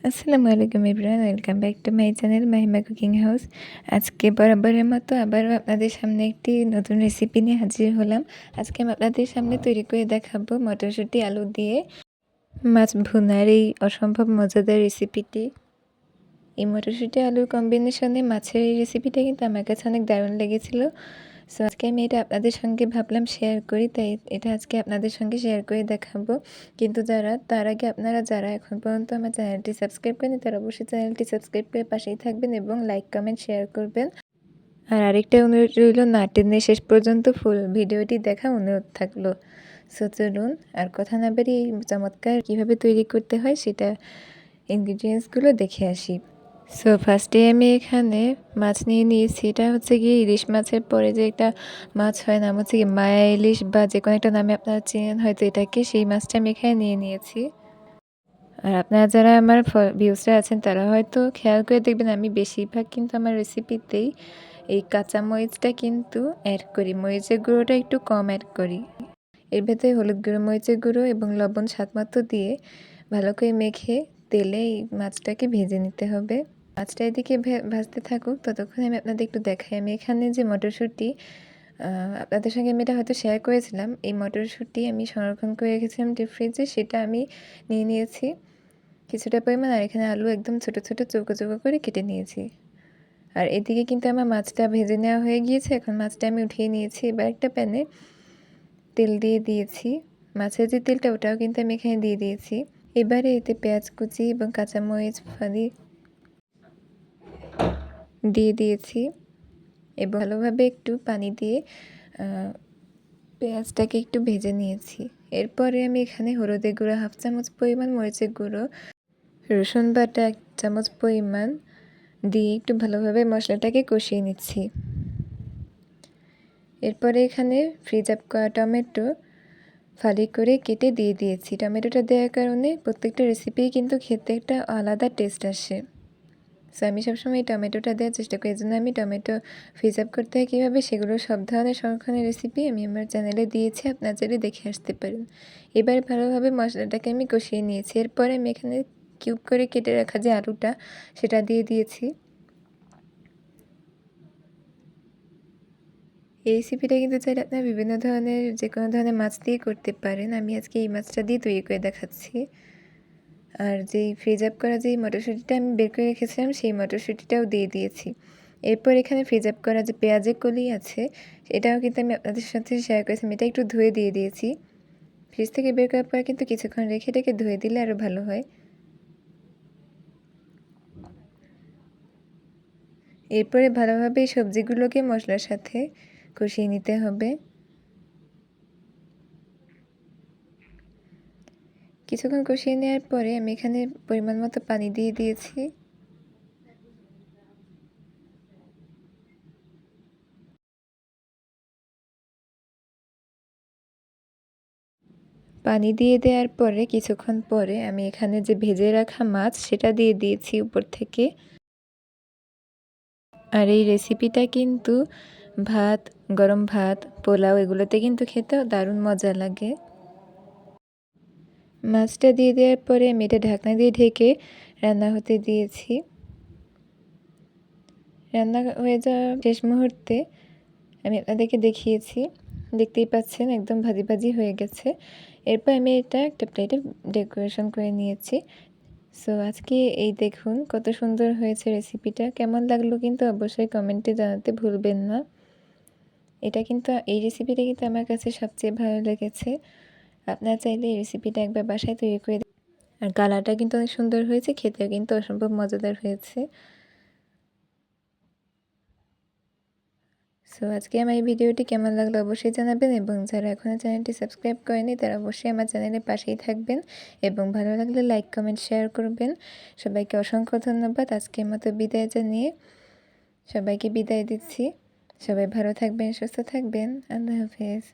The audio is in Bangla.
আসসালামু আলাইকুম everyone, welcome back to my channel Mahima cooking house. আজকে বরাবরের মতো আবারও আপনাদের সামনে একটি নতুন রেসিপি নিয়ে হাজির হলাম। আজকে আমি আপনাদের সামনে তৈরি করে দেখাবো মটরশুঁটি আলু দিয়ে মাছ ভুনার এই অসম্ভব মজাদার রেসিপিটি। এই মটরশুঁটি আলুর কম্বিনেশনে মাছের এই রেসিপিটা কিন্তু আমার কাছে অনেক দারুণ লেগেছিল। সো আজকে আমি এটা আপনাদের সঙ্গে ভাবলাম শেয়ার করি, তাই এটা আজকে আপনাদের সঙ্গে শেয়ার করে দেখাবো। কিন্তু তার আগে আপনারা যারা এখন পর্যন্ত আমার চ্যানেলটি সাবস্ক্রাইব করেনি তারা অবশ্যই চ্যানেলটি সাবস্ক্রাইব করে পাশেই থাকবেন এবং লাইক কমেন্ট শেয়ার করবেন। আর আরেকটা অনুরোধ রইল, না টেনে শেষ পর্যন্ত ফুল ভিডিওটি দেখা অনুরোধ থাকলো। সো চলুন আর কথা না বাড়িয়ে এই চমৎকার কীভাবে তৈরি করতে হয় সেটা ইনগ্রিডিয়েন্টসগুলো দেখে আসি। সো ফার্স্টে আমি এখানে মাছ নিয়ে নিয়েছি। এটা হচ্ছে গিয়ে ইলিশ মাছের পরে যে একটা মাছ হয়, নাম হচ্ছে কি মায়া ইলিশ বা যে কোনো একটা নামে আপনারা চেনেন হয়তো এটাকে, সেই মাছটা আমি এখানে নিয়ে নিয়েছি। আর আপনারা যারা আমার ভিউসরা আছেন তারা হয়তো খেয়াল করে দেখবেন আমি বেশিরভাগ কিন্তু আমার রেসিপিতেই এই কাঁচা মরিচটা কিন্তু অ্যাড করি, মরিচের গুঁড়োটা একটু কম অ্যাড করি। এর ভেতরে হলুদ গুঁড়ো, মরিচের গুঁড়ো এবং লবণ স্বাদমতো দিয়ে ভালো করে মেখে তেলে এই মাছটাকে ভেজে নিতে হবে। মাছটা এদিকে ভাজতে থাকুক, ততক্ষণ আমি আপনাদের একটু দেখাই। আমি এখানে যে মটরশুঁটি আপনাদের সঙ্গে আমি এটা হয়তো শেয়ার করেছিলাম, এই মটরশুঁটি আমি সংরক্ষণ করে রেখেছিলাম ডিপ ফ্রিজে, সেটা আমি নিয়ে নিয়েছি কিছুটা পরিমাণ। আর এখানে আলু একদম ছোটো ছোটো চৌকো চৌকো করে কেটে নিয়েছি। আর এদিকে কিন্তু আমার মাছটা ভেজে নেওয়া হয়ে গিয়েছে। এখন মাছটা আমি উঠিয়ে নিয়েছি। এবার একটা প্যানে তেল দিয়ে দিয়েছি, মাছের যে তেলটা ওটাও কিন্তু আমি এখানে দিয়ে দিয়েছি। এবারে এতে পেঁয়াজ কুচি এবং কাঁচামরিচ ফালি দিয়ে দিয়েছি এবং ভালোভাবে একটু পানি দিয়ে পেঁয়াজটাকে একটু ভেজে নিয়েছি। এরপরে আমি এখানে হলুদের গুঁড়ো 1/2 চামচ পরিমাণ, মরিচের গুঁড়ো, রসুন বাটা 1 চামচ পরিমাণ দিয়ে একটু ভালোভাবে মশলাটাকে কষিয়ে নিচ্ছি। এরপরে এখানে ফ্রিজ আপ করা টমেটো ফালি করে কেটে দিয়ে দিয়েছি। টমেটোটা দেওয়ার কারণে প্রত্যেকটা রেসিপি কিন্তু খেতে একটা আলাদা টেস্ট আসে। সো আমি সবসময় এই টমেটোটা দেওয়ার চেষ্টা করি। এই জন্য আমি টমেটো ফ্রিজ আপ করতে হয় কীভাবে সেগুলো সব ধরনের সংরক্ষণের রেসিপি আমি আমার চ্যানেলে দিয়েছি, আপনারা চাইলে দেখে আসতে পারেন। এবার ভালোভাবে মশলাটাকে আমি কষিয়ে নিয়েছি। এরপরে আমি এখানে কিউব করে কেটে রাখা যে আলুটা সেটা দিয়ে দিয়েছি। এই রেসিপিটা কিন্তু চাইলে আপনারা বিভিন্ন ধরনের যে কোনো ধরনের মাছ দিয়ে করতে পারেন। আমি আজকে এই মাছটা দিয়ে তৈরি করে দেখাচ্ছি। আর যেই ফ্রিজ আপ করা যেই মটরশুঁটিটা আমি বের করে রেখেছিলাম সেই মটরশুঁটিটাও দিয়ে দিয়েছি। এরপর এখানে ফ্রিজ আপ করা যে পেঁয়াজের কলি আছে এটাও কিন্তু আমি আপনাদের সাথে শেয়ার করেছিলাম, এটা একটু ধুয়ে দিয়ে দিয়েছি। ফ্রিজ থেকে বের করার পর কিন্তু কিছুক্ষণ রেখে এটাকে ধুয়ে দিলে আরও ভালো হয়। এরপরে ভালোভাবে এই সবজিগুলোকে মশলার সাথে কষিয়ে নিতে হবে। কিছুক্ষণ কষিয়ে নেওয়ার পরে আমি এখানে পরিমাণ মতো পানি দিয়ে দিয়েছি। পানি দিয়ে দেওয়ার পরে কিছুক্ষণ পরে আমি এখানে যে ভেজে রাখা মাছ সেটা দিয়ে দিয়েছি উপর থেকে। আর এই রেসিপিটা কিন্তু ভাত, গরম ভাত, পোলাও এগুলোতে কিন্তু খেতেও দারুণ মজা লাগে। মাছটা দিয়ে দেওয়ার পরে আমি এটা ঢাকনা দিয়ে ঢেকে রান্না হতে দিয়েছি। রান্না হয়ে যাওয়ার শেষ মুহূর্তে আমি আপনাদেরকে দেখিয়েছি, দেখতেই পাচ্ছেন একদম ভাজি ভাজি হয়ে গেছে। এরপর আমি এটা একটা প্লেটে ডেকোরেশন করে নিয়েছি। সো আজকে এই দেখুন কত সুন্দর হয়েছে রেসিপিটা। কেমন লাগলো কিন্তু অবশ্যই কমেন্টে জানাতে ভুলবেন না। এই রেসিপিটা কিন্তু আমার কাছে সবচেয়ে ভালো লেগেছে। আপনারা চাইলে এই রেসিপিটা একবার বাসায় তৈরি করে, আর কালারটা কিন্তু অনেক সুন্দর হয়েছে, খেতেও কিন্তু অসম্ভব মজাদার হয়েছে। সো আজকে আমার এই ভিডিওটি কেমন লাগলো অবশ্যই জানাবেন এবং যারা এখনও চ্যানেলটি সাবস্ক্রাইব করেনি তারা অবশ্যই আমার চ্যানেলের পাশেই থাকবেন এবং ভালো লাগলে লাইক কমেন্ট শেয়ার করবেন। সবাইকে অসংখ্য ধন্যবাদ। আজকের মতো বিদায় জানিয়ে সবাইকে বিদায় দিচ্ছি। সবাই ভালো থাকবেন, সুস্থ থাকবেন। আল্লাহ হাফেজ।